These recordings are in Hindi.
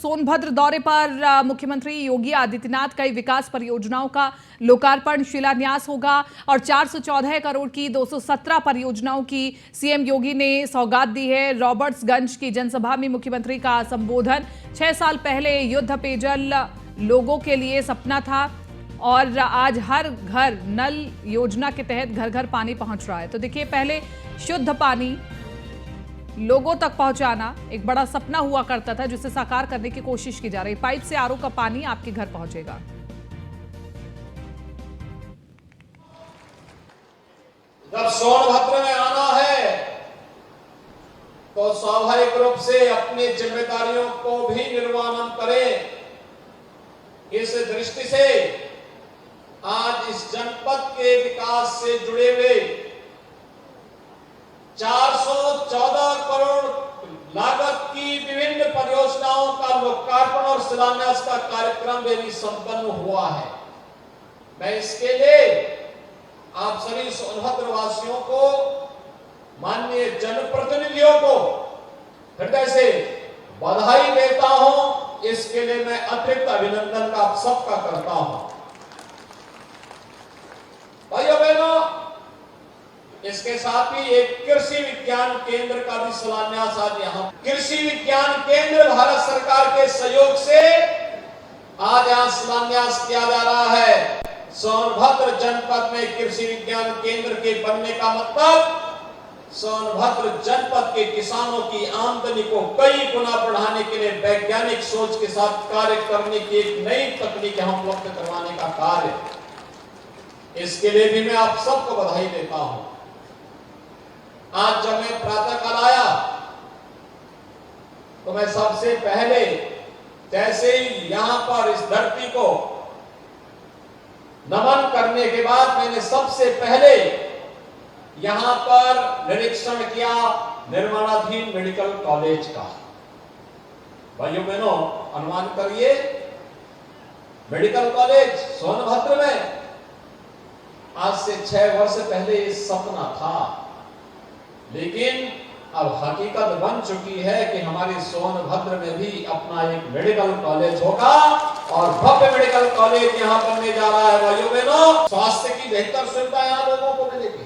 सोनभद्र दौरे पर मुख्यमंत्री योगी आदित्यनाथ कई विकास परियोजनाओं का लोकार्पण शिलान्यास होगा और 414 करोड़ की 217 परियोजनाओं की सीएम योगी ने सौगात दी है। रॉबर्ट्सगंज की जनसभा में मुख्यमंत्री का संबोधन। 6 साल पहले युद्ध पेयजल लोगों के लिए सपना था और आज हर घर नल योजना के तहत घर घर पानी पहुंच रहा है। तो देखिए, पहले शुद्ध पानी लोगों तक पहुंचाना एक बड़ा सपना हुआ करता था, जिसे साकार करने की कोशिश की जा रही। पाइप से आरओ का पानी आपके घर पहुंचेगा। जब सोनभद्र में आना है तो स्वाभाविक रूप से अपनी जिम्मेदारियों को भी निर्वहन करें। इस दृष्टि से आज इस जनपद के विकास से जुड़े हुए 414 करोड़ लागत की विभिन्न परियोजनाओं का लोकार्पण और शिलान्यास का कार्यक्रम भी संपन्न हुआ है। मैं इसके लिए आप सभी सोनभद्र वासियों को, माननीय जनप्रतिनिधियों को हृदय से बधाई देता हूं। इसके लिए मैं अतिरिक्त अभिनंदन का आप सबका करता हूं। भाइयों बहनों, इसके साथ ही एक कृषि विज्ञान केंद्र का भी शिलान्यास आज यहाँ कृषि विज्ञान केंद्र भारत सरकार के सहयोग से आज यहाँ शिलान्यास किया जा रहा है। सोनभद्र जनपद में कृषि विज्ञान केंद्र के बनने का मतलब सोनभद्र जनपद के किसानों की आमदनी को कई गुना बढ़ाने के लिए वैज्ञानिक सोच के साथ कार्य करने की एक नई तकनीक हम उपलब्ध करवाने का कार्य, इसके लिए भी मैं आप सबको बधाई देता हूं। आज जब मैं प्रातः काल आया तो मैं सबसे पहले, जैसे ही यहां पर इस धरती को नमन करने के बाद मैंने सबसे पहले यहां पर निरीक्षण किया निर्माणाधीन मेडिकल कॉलेज का। भाइयों बहनों, अनुमान करिए, मेडिकल कॉलेज सोनभद्र में आज से 6 वर्ष पहले ये सपना था, लेकिन अब हकीकत बन चुकी है कि हमारे सोनभद्र में भी अपना एक मेडिकल कॉलेज होगा और भव्य मेडिकल कॉलेज यहां बनने जा रहा है। भाइयों बहनों, स्वास्थ्य की बेहतर सुविधा यहां लोगों को मिलेगी।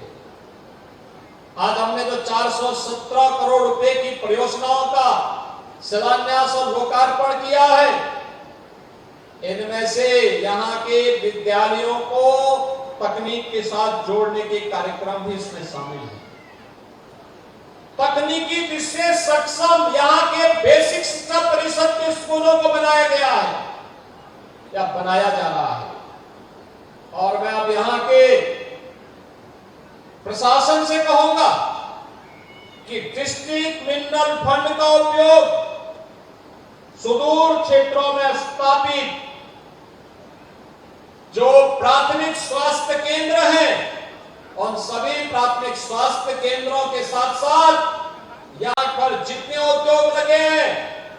आज हमने जो 417 करोड़ रुपए की परियोजनाओं का शिलान्यास और लोकार्पण किया है, इनमें से यहाँ के विद्यालयों को तकनीक के साथ जोड़ने के कार्यक्रम भी इसमें शामिल है। तकनीकी दृष्टि से सक्षम यहाँ के बेसिक शिक्षा परिषद के स्कूलों को बनाया गया है या बनाया जा रहा है। और मैं अब यहाँ के प्रशासन से कहूंगा कि डिस्ट्रिक्ट मिनरल फंड का उपयोग सुदूर क्षेत्रों में स्थापित जो प्राथमिक स्वास्थ्य केंद्र हैं, उन सभी प्राथमिक स्वास्थ्य केंद्रों के साथ साथ यहाँ पर जितने उद्योग लगे हैं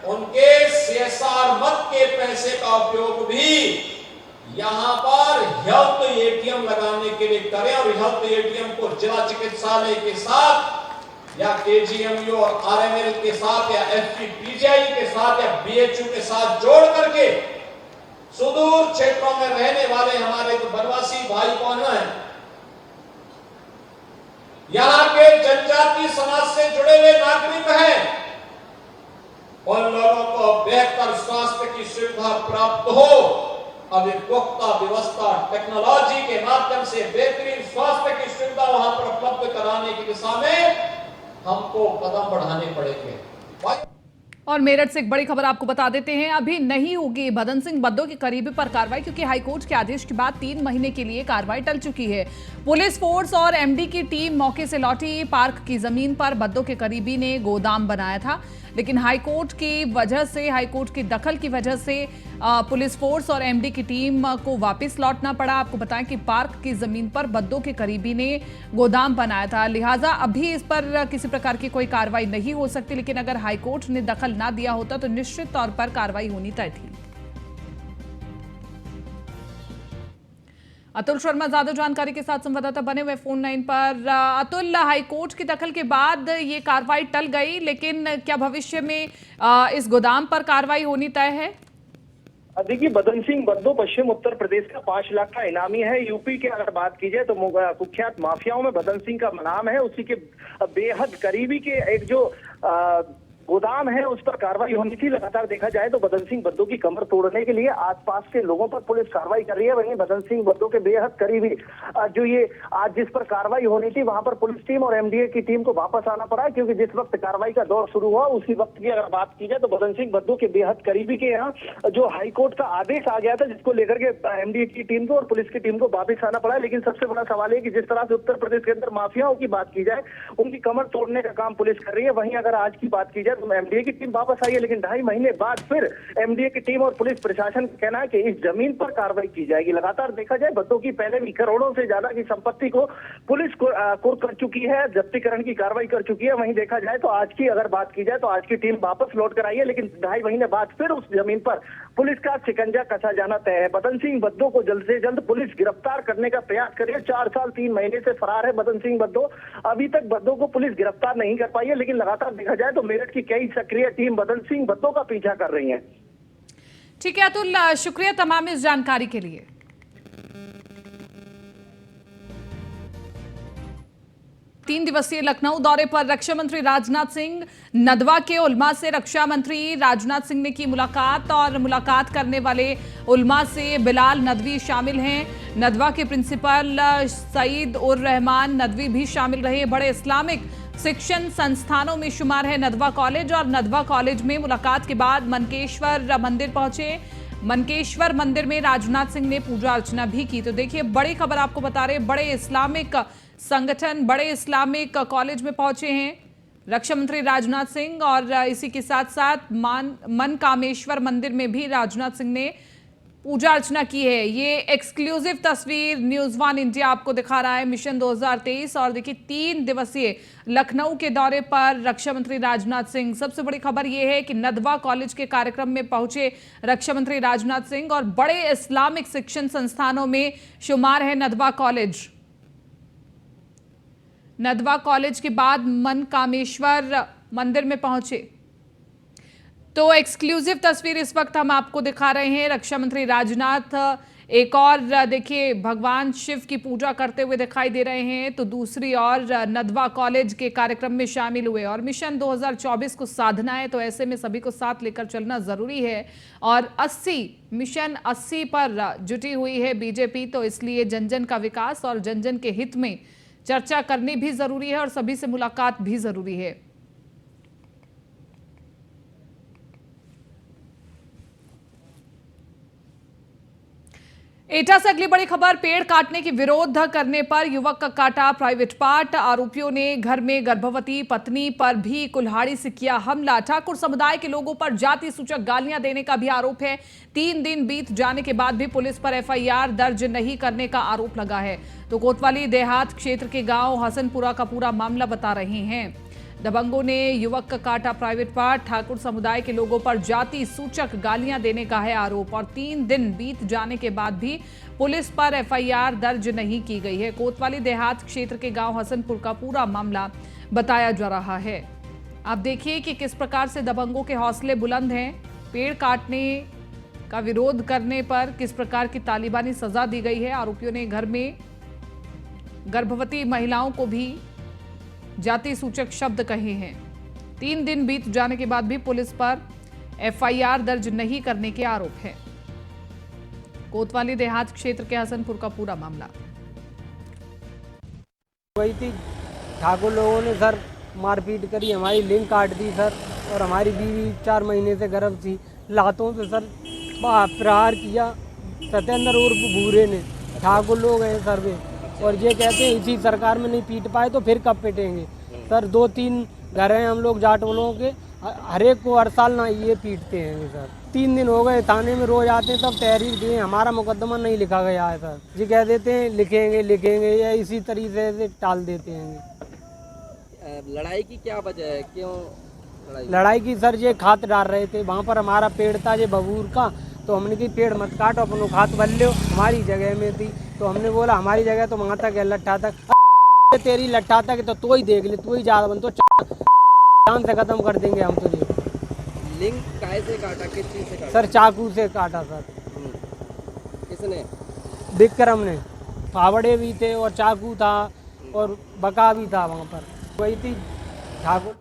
उनके सीएसआर मद के पैसे का उपयोग भी यहाँ पर हेल्थ एटीएम लगाने के लिए करें और हेल्थ एटीएम को जिला चिकित्सालय के साथ या केजीएमयू और आरएमएल के साथ या एफपीजीआई के साथ या बीएचयू के साथ जोड़ करके सुदूर क्षेत्रों में रहने वाले हमारे जो वनवासी भाई बहन हैं, यहाँ के जनजातीय समाज से जुड़े हुए नागरिक हैं, उन लोगों को बेहतर स्वास्थ्य की सुविधा प्राप्त हो। अब एक पुख्ता व्यवस्था टेक्नोलॉजी के माध्यम से बेहतरीन स्वास्थ्य की सुविधा वहां पर उपलब्ध कराने की दिशा में हमको कदम बढ़ाने पड़ेंगे। और मेरठ से एक बड़ी खबर आपको बता देते हैं, अभी नहीं होगी भदन सिंह बद्दो के करीबी पर कार्रवाई, क्योंकि हाईकोर्ट के आदेश के बाद 3 महीने के लिए कार्रवाई टल चुकी है। पुलिस फोर्स और एमडी की टीम मौके से लौटी। पार्क की जमीन पर बद्दो के करीबी ने गोदाम बनाया था, लेकिन हाईकोर्ट की दखल की वजह से पुलिस फोर्स और एमडी की टीम को वापस लौटना पड़ा। आपको बताएं कि पार्क की जमीन पर बद्दो के करीबी ने गोदाम बनाया था, लिहाजा अभी इस पर किसी प्रकार की कोई कार्रवाई नहीं हो सकती, लेकिन अगर हाईकोर्ट ने दखल ना दिया होता तो निश्चित तौर पर कार्रवाई होनी तय थी। अतुल शर्मा ज्यादा जानकारी के साथ संवाददाता बने हुए फोन लाइन पर। अतुल, हाईकोर्ट की दखल के बाद ये कार्रवाई टल गई, लेकिन क्या भविष्य में इस गोदाम पर कार्रवाई होनी तय है? देखिए, बदन सिंह बद्दो पश्चिम उत्तर प्रदेश का 5 लाख का इनामी है। यूपी की अगर बात की जाए तो कुख्यात माफियाओं में बदन सिंह का नाम है। उसी के बेहद करीबी के एक जो गोदाम है उस पर कार्रवाई होनी थी। लगातार देखा जाए तो बदन सिंह बद्दो की कमर तोड़ने के लिए आसपास के लोगों पर पुलिस कार्रवाई कर रही है। वहीं बदन सिंह बद्दो के बेहद करीबी जो ये आज जिस पर कार्रवाई होनी थी वहां पर पुलिस टीम और एमडीए की टीम को वापस आना पड़ा, क्योंकि जिस वक्त कार्रवाई का दौर शुरू हुआ उसी वक्त की अगर बात की जाए तो बदन सिंह बद्दो के बेहद करीबी के यहाँ जो हाईकोर्ट का आदेश आ गया था, जिसको लेकर के एमडीए की टीम को और पुलिस की टीम को वापस आना पड़ा। लेकिन सबसे बड़ा सवाल है कि जिस तरह से उत्तर प्रदेश के अंदर माफियाओं की बात की जाए, उनकी कमर तोड़ने का काम पुलिस कर रही है। वहीं अगर आज की बात की जाए तो एमडीए की टीम वापस आई है, लेकिन 2.5 महीने बाद फिर एमडीए की टीम और पुलिस प्रशासन का कहना है कि इस जमीन पर कार्रवाई की जाएगी। लगातार देखा जाए बद्दो की पहले भी करोड़ों से ज्यादा की संपत्ति को पुलिस कुर्क कर चुकी है, जब्तीकरण की कार्रवाई कर चुकी है। वहीं देखा जाए तो आज की अगर बात की जाए तो आज की टीम वापस लौट कर आई है, लेकिन 2.5 महीने बाद फिर उस जमीन पर पुलिस का शिकंजा कसा जाना तय है। बदन सिंह बद्दो को जल्द से जल्द पुलिस गिरफ्तार करने का प्रयास करेगी। 4 साल 3 महीने से फरार है बदन सिंह बद्दो। अभी तक बद्दो को पुलिस गिरफ्तार नहीं कर पाई है, लेकिन लगातार देखा जाए तो मेरठ की कई सक्रिय टीम बदन सिंह बद्दो का पीछा कर रही है। ठीक है अतुल, शुक्रिया तमाम इस जानकारी के लिए। तीन दिवसीय लखनऊ दौरे पर रक्षा मंत्री राजनाथ सिंह। नदवा के उलमा से रक्षा मंत्री राजनाथ सिंह ने की मुलाकात, और मुलाकात करने वाले उलमा से बिलाल नदवी शामिल हैं। नदवा के प्रिंसिपल सईद उर रहमान नदवी भी शामिल रहे। बड़े इस्लामिक शिक्षण संस्थानों में शुमार है नदवा कॉलेज, और नदवा कॉलेज में मुलाकात के बाद मनकेश्वर मंदिर पहुंचे। मनकेश्वर मंदिर में राजनाथ सिंह ने पूजा अर्चना भी की। तो देखिए, बड़ी खबर आपको बता रहे, बड़े इस्लामिक संगठन, बड़े इस्लामिक कॉलेज में पहुंचे हैं रक्षा मंत्री राजनाथ सिंह, और इसी के साथ साथ मनकामेश्वर मंदिर में भी राजनाथ सिंह ने पूजा अर्चना की है। ये एक्सक्लूसिव तस्वीर न्यूज़ 1 इंडिया आपको दिखा रहा है मिशन 2023। और देखिए, 3 दिवसीय लखनऊ के दौरे पर रक्षा मंत्री राजनाथ सिंह। सबसे बड़ी खबर यह है कि नदवा कॉलेज के कार्यक्रम में पहुंचे रक्षा मंत्री राजनाथ सिंह, और बड़े इस्लामिक शिक्षण संस्थानों में शुमार है नदवा कॉलेज। नदवा कॉलेज के बाद मनकामेश्वर मंदिर में पहुंचे। तो एक्सक्लूसिव तस्वीर इस वक्त हम आपको दिखा रहे हैं। रक्षा मंत्री राजनाथ एक और देखिए भगवान शिव की पूजा करते हुए दिखाई दे रहे हैं, तो दूसरी ओर नदवा कॉलेज के कार्यक्रम में शामिल हुए। और मिशन 2024 को साधना है, तो ऐसे में सभी को साथ लेकर चलना जरूरी है। और मिशन 80 पर जुटी हुई है बीजेपी, तो इसलिए जन जन का विकास और जन जन के हित में चर्चा करनी भी जरूरी है, और सभी से मुलाकात भी जरूरी है। एटा से अगली बड़ी खबर, पेड़ काटने की विरोध करने पर युवक का काटा प्राइवेट पार्ट। आरोपियों ने घर में गर्भवती पत्नी पर भी कुल्हाड़ी से किया हमला। ठाकुर समुदाय के लोगों पर जाति सूचक गालियां देने का भी आरोप है। 3 दिन बीत जाने के बाद भी पुलिस पर एफआईआर दर्ज नहीं करने का आरोप लगा है। तो कोतवाली देहात क्षेत्र के गांव हसनपुरा का पूरा मामला बता रहे हैं। दबंगों ने युवक का काटा प्राइवेट पार्ट। ठाकुर समुदाय के लोगों पर जाति सूचक गालियां देने का है आरोप, और 3 दिन बीत जाने के बाद भी पुलिस पर एफआईआर दर्ज नहीं की गई है। कोतवाली देहात क्षेत्र के गांव हसनपुर का पूरा मामला बताया जा रहा है। आप देखिए कि किस प्रकार से दबंगों के हौसले बुलंद हैं। पेड़ काटने का विरोध करने पर किस प्रकार की तालिबानी सजा दी गई है। आरोपियों ने घर में गर्भवती महिलाओं को भी जाति सूचक शब्द कहे हैं। 3 दिन बीत जाने के बाद भी पुलिस पर एफआईआर दर्ज नहीं करने के आरोप हैं। कोतवाली देहात क्षेत्र के हसनपुर का पूरा मामला। वही थी, ठाकुर लोगों ने सर मारपीट करी, हमारी लिंक काट दी सर, और हमारी बीवी 4 महीने से गर्भ थी। लातों से सर प्रहार किया सत्येंद्र उर्फ भूरे ने। ठाकुर लोग हैं सर वे, और ये कहते हैं इसी सरकार में नहीं पीट पाए तो फिर कब पिटेंगे। सर 2-3 घर हैं हम लोग जाट वालों के, हर एक को हर साल ना ये पीटते हैं सर। 3 दिन हो गए, थाने में रोज आते हैं तब तहरीर दिए, हमारा मुकदमा नहीं लिखा गया है सर। जी कह देते हैं लिखेंगे या इसी तरीके से टाल देते हैं। लड़ाई की क्या वजह है, क्यों लड़ाई की सर ये खात डाल रहे थे। वहाँ पर हमारा पेड़ था ये बबूर का, तो हमने की पेड़ मत काटो, अपनो खात बल्ले हमारी जगह में थी। तो हमने बोला हमारी जगह तो वहाँ तक है, लट्ठा तक। तेरी लट्ठा तक तो तू ही देख ले, तू ही ज़्यादा बन तो जान से ख़त्म कर देंगे हम तुझे। लिंग काय से काटा, किस चीज से काटा? सर चाकू से काटा सर। किसने? विक्रम ने। फावड़े भी थे और चाकू था और बका भी था वहाँ पर। वही थी ठाकुर।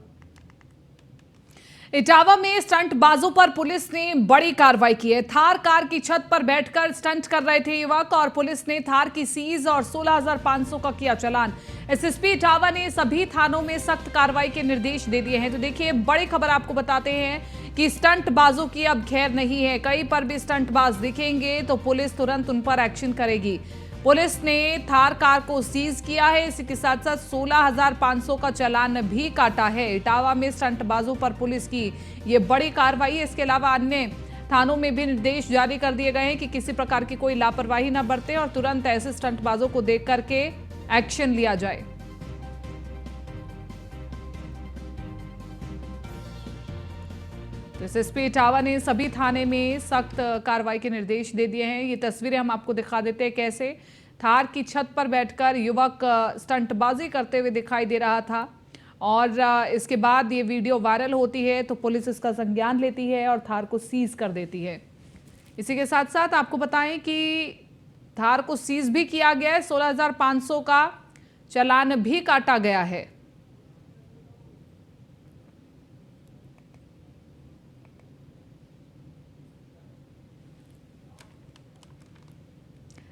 इटावा में स्टंटबाजों पर पुलिस ने बड़ी कार्रवाई की है। थार कार की छत पर बैठकर स्टंट कर रहे थे युवक और पुलिस ने थार की सीज और 16,500 का किया चालान। एसएसपी इटावा ने सभी थानों में सख्त कार्रवाई के निर्देश दे दिए हैं। तो देखिए, बड़ी खबर आपको बताते हैं कि स्टंटबाजों की अब खैर नहीं है। कहीं पर भी स्टंटबाज दिखेंगे तो पुलिस तुरंत उन पर एक्शन करेगी। पुलिस ने थार कार को सीज किया है। इसी के साथ साथ 16,500 का चालान भी काटा है। इटावा में स्टंटबाजों पर पुलिस की ये बड़ी कार्रवाई है। इसके अलावा अन्य थानों में भी निर्देश जारी कर दिए गए हैं कि किसी प्रकार की कोई लापरवाही न बरते और तुरंत ऐसे स्टंटबाजों को देख करके एक्शन लिया जाए। एसएसपी इटावा ने सभी थाने में सख्त कार्रवाई के निर्देश दे दिए हैं। ये तस्वीरें हम आपको दिखा देते हैं कैसे थार की छत पर बैठकर युवक स्टंटबाजी करते हुए दिखाई दे रहा था और इसके बाद ये वीडियो वायरल होती है तो पुलिस इसका संज्ञान लेती है और थार को सीज कर देती है। इसी के साथ साथ आपको बताएं कि थार को सीज भी किया गया है। 16,500 का चालान भी काटा गया है।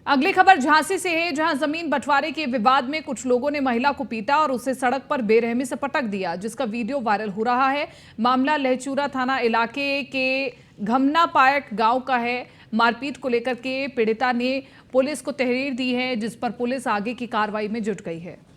अगली खबर झांसी से है, जहां जमीन बंटवारे के विवाद में कुछ लोगों ने महिला को पीटा और उसे सड़क पर बेरहमी से पटक दिया, जिसका वीडियो वायरल हो रहा है। मामला लहचूरा थाना इलाके के घमना पायक गांव का है। मारपीट को लेकर के पीड़िता ने पुलिस को तहरीर दी है, जिस पर पुलिस आगे की कार्रवाई में जुट गई है।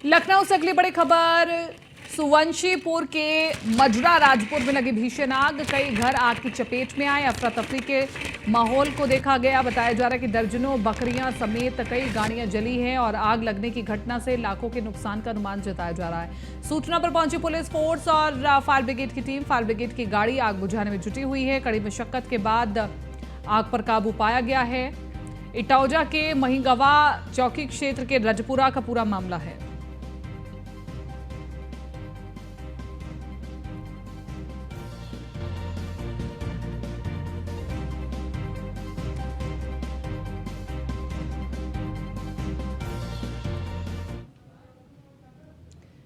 लखनऊ से अगली बड़ी खबर, सुवंशीपुर के मजरा राजपुर में लगी भीषण आग। कई घर आग की चपेट में आए। अफरा तफरी के माहौल को देखा गया। बताया जा रहा है कि दर्जनों बकरियां समेत कई गाड़ियां जली हैं और आग लगने की घटना से लाखों के नुकसान का अनुमान जताया जा रहा है। सूचना पर पहुंची पुलिस फोर्स और फायर ब्रिगेड की टीम। फायर ब्रिगेड की गाड़ी आग बुझाने में जुटी हुई है। कड़ी मशक्कत के बाद आग पर काबू पाया गया है। इटौजा के महिंगवा चौकी क्षेत्र के रजपुरा का पूरा मामला है।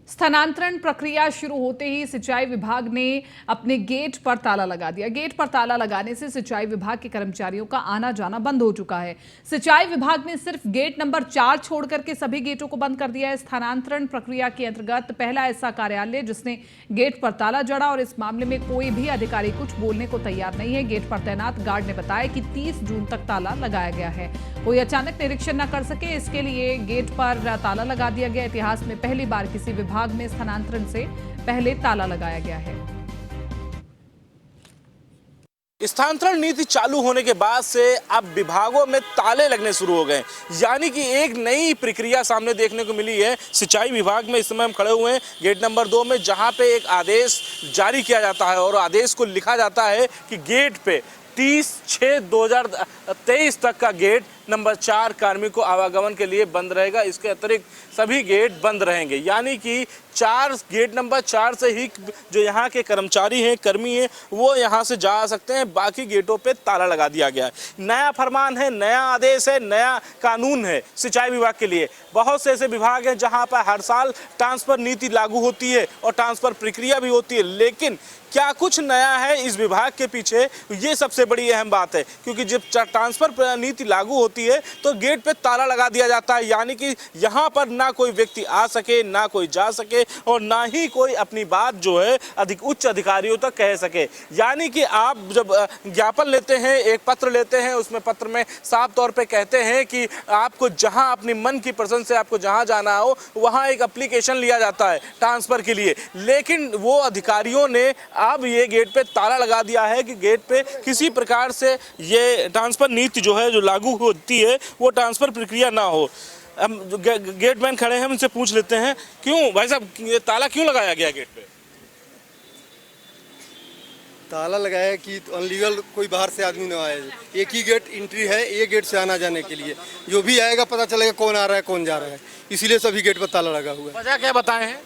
स्थानांतरण प्रक्रिया शुरू होते ही सिंचाई विभाग ने अपने गेट पर ताला लगा दिया। गेट पर ताला लगाने से सिंचाई विभाग के कर्मचारियों का आना जाना बंद हो चुका है। सिंचाई विभाग ने सिर्फ गेट नंबर 4 छोड़ करके सभी गेटों को बंद कर दिया है। स्थानांतरण प्रक्रिया के अंतर्गत पहला ऐसा कार्यालय जिसने गेट पर ताला जड़ा और इस मामले में कोई भी अधिकारी कुछ बोलने को तैयार नहीं है। गेट पर तैनात गार्ड ने बताया कि 30 जून तक ताला लगाया गया है। कोई अचानक निरीक्षण न कर सके, इसके लिए गेट पर ताला लगा दिया गया। इतिहास में पहली बार किसी विभाग में स्थानांतरण से पहले ताला लगाया गया है। स्थानांतरण नीति चालू होने के बाद से अब विभागों में ताले लगने शुरू हो गए, यानी कि एक नई प्रक्रिया सामने देखने को मिली है। सिंचाई विभाग में इस समय हम खड़े हुए हैं गेट नंबर 2 में, जहां पे एक आदेश जारी किया जाता है और आदेश को लिखा जाता है कि गेट पे 30/6/2023 तक का गेट नंबर 4 कार्मिक को आवागमन के लिए बंद रहेगा। इसके अतिरिक्त सभी गेट बंद रहेंगे, यानी कि गेट नंबर 4 से ही जो यहाँ के कर्मचारी हैं, कर्मी हैं, वो यहाँ से जा सकते हैं। बाकी गेटों पे ताला लगा दिया गया है। नया फरमान है, नया आदेश है, नया कानून है सिंचाई विभाग के लिए। बहुत से ऐसे विभाग हैं जहाँ पर हर साल ट्रांसफर नीति लागू होती है और ट्रांसफर प्रक्रिया भी होती है, लेकिन क्या कुछ नया है इस विभाग के पीछे, ये सबसे बड़ी अहम बात है। क्योंकि जब ट्रांसफर नीति लागू होती है तो गेट पे ताला लगा दिया जाता है, यानी कि यहाँ पर ना कोई व्यक्ति आ सके, ना कोई जा सके और ना ही कोई अपनी बात जो है उच्च अधिकारियों तक कह सके। यानी कि आप जब ज्ञापन लेते हैं, एक पत्र लेते हैं, उसमें पत्र में साफ तौर पे कहते हैं कि आपको जहां अपनी मन की पसंद से आपको जहां जाना हो वहां एक एप्लीकेशन लिया जाता है ट्रांसफर के लिए, लेकिन वो अधिकारियों ने अब ये गेट पे ताला लगा दिया है कि गेट पे किसी प्रकार से ये ट्रांसफर नीति जो है जो लागू होती है वो ट्रांसफर प्रक्रिया ना हो। हम गेटमैन खड़े हैं, उनसे पूछ लेते हैं, क्यों भाई साहब ये ताला क्यों लगाया गया गेट पे? ताला लगाया कि अनलीगल कोई बाहर से आदमी ना आए। एक ही गेट एंट्री है, एक गेट से आना जाने के लिए, जो भी आएगा पता चलेगा कौन आ रहा है कौन जा रहा है, इसीलिए सभी गेट पर ताला लगा हुआ है। वजह क्या बताए हैं?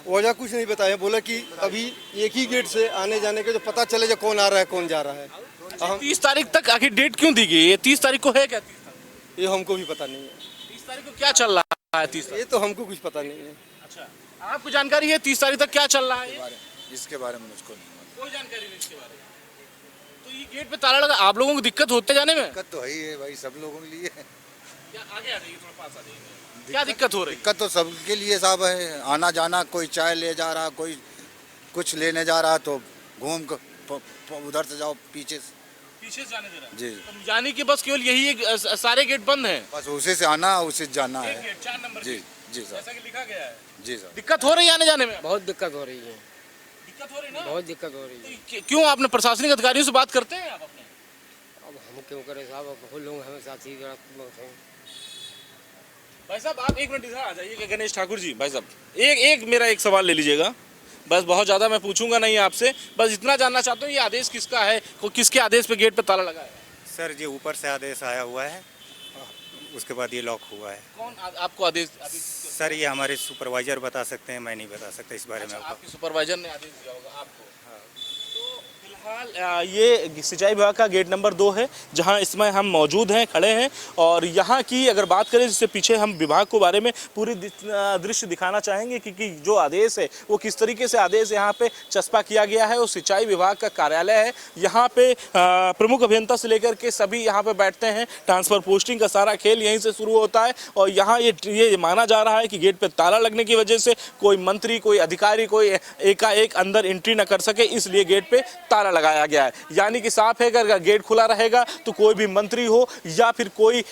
वजह कुछ नहीं बताया, बोला कि अभी एक ही गेट से आने जाने के जो पता चलेगा कौन आ रहा है कौन जा रहा है। 30 तारीख तक आखिर डेट क्यों दी गई? ये 30 तारीख को है क्या? 30 तारीख ये हमको भी पता नहीं है। 30 तारीख को क्या चल रहा है? 30 ये तो हमको कुछ पता नहीं है। अच्छा, आपको जानकारी है 30 तारीख तक क्या चल रहा है? इसके बारे में मुझको नहीं, कोई जानकारी नहीं इसके बारे में। तो ये गेट पे ताला लगा, आप लोगों को दिक्कत होते जाने में? दिक्कत तो है ही है भाई, सब लोगों के लिए। क्या आगे आ जाइए, थोड़ा पास आ जाइए। क्या दिक्कत हो रही? दिक्कत तो सबके लिए साहब है, आना जाना, कोई चाय ले जा रहा, कोई कुछ लेने जा रहा तो घूम कर उधर से जाओ पीछे से जाने दे रहा है। जी, तो यानी कि बस केवल यही एक सारे गेट बंद हैं? बस उसी से आना उसी से जाना है। 4 नंबर जी जी सर, जैसा कि लिखा गया है। जी सर। दिक्कत हो रही है आने जाने में? बहुत दिक्कत हो रही है, दिक्कत हो रही ना? बहुत दिक्कत हो रही है। तो क्यों आपने प्रशासनिक अधिकारियों से बात करते हैं आप अपने? अब हम क्यों करें साहब, अब लोग हमें साथी भाई साहब आप एक मिनट इधर आ जाइए। गणेश ठाकुर जी, भाई साहब एक मेरा एक सवाल ले लीजिएगा, बस बहुत ज़्यादा मैं पूछूंगा नहीं आपसे, बस इतना जानना चाहता हूँ ये आदेश किसका है, किसके आदेश पे गेट पे ताला लगा है? सर ये ऊपर से आदेश आया हुआ है, उसके बाद ये लॉक हुआ है। कौन आपको आदेश? सर ये हमारे सुपरवाइजर बता सकते हैं, मैं नहीं बता सकता इस बारे में। आपके सुपरवाइजर ने आदेश दिया होगा आपको। फिलहाल ये सिंचाई विभाग का गेट नंबर 2 है जहां इसमें हम मौजूद हैं, खड़े हैं, और यहां की अगर बात करें जिससे पीछे हम विभाग को बारे में पूरी दृश्य दिखाना चाहेंगे कि जो आदेश है वो किस तरीके से आदेश यहां पे चस्पा किया गया है। वो सिंचाई विभाग का कार्यालय है, यहाँ पे प्रमुख अभियंता से लेकर के सभी यहाँ पे बैठते हैं। ट्रांसफर पोस्टिंग का सारा खेल यहीं से शुरू होता है और यहाँ ये माना जा रहा है कि गेट पे ताला लगने की वजह से कोई मंत्री, कोई अधिकारी, कोई एकाएक अंदर एंट्री न कर सके, इसलिए गेट पे ताला लगाया गया है। यानी कि साफ है कि अगर गेट खुला रहेगा तो कोई भी मंत्री हो या फिर कोई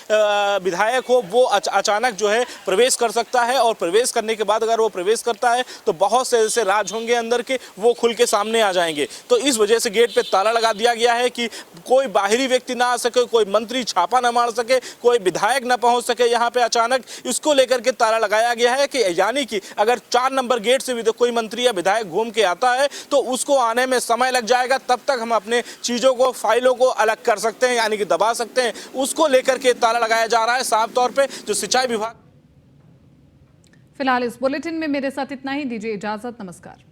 विधायक हो वो अचानक जो है प्रवेश कर सकता है, और प्रवेश करने के बाद अगर वो प्रवेश करता है तो बहुत से ऐसे राज होंगे अंदर के, वो खुल के सामने आ जाएंगे। तो इस वजह से गेट पे ताला लगा दिया गया है कि कोई बाहरी व्यक्ति ना आ सके, कोई मंत्री छापा ना मार सके, कोई विधायक ना पहुंच सके यहाँ पे अचानक। इसको लेकर के ताला लगाया गया है कि यानी कि अगर 4 नंबर गेट से भी कोई मंत्री या विधायक घूम के आता है तो उसको आने में समय लग जाएगा, तब तक हम अपने चीजों को, फाइलों को अलग कर सकते हैं, यानी कि दबा सकते हैं। उसको लेकर के ताला लगाया जा रहा है साफ तौर पे जो सिंचाई विभाग। फिलहाल इस बुलेटिन में मेरे साथ इतना ही, दीजिए इजाजत, नमस्कार।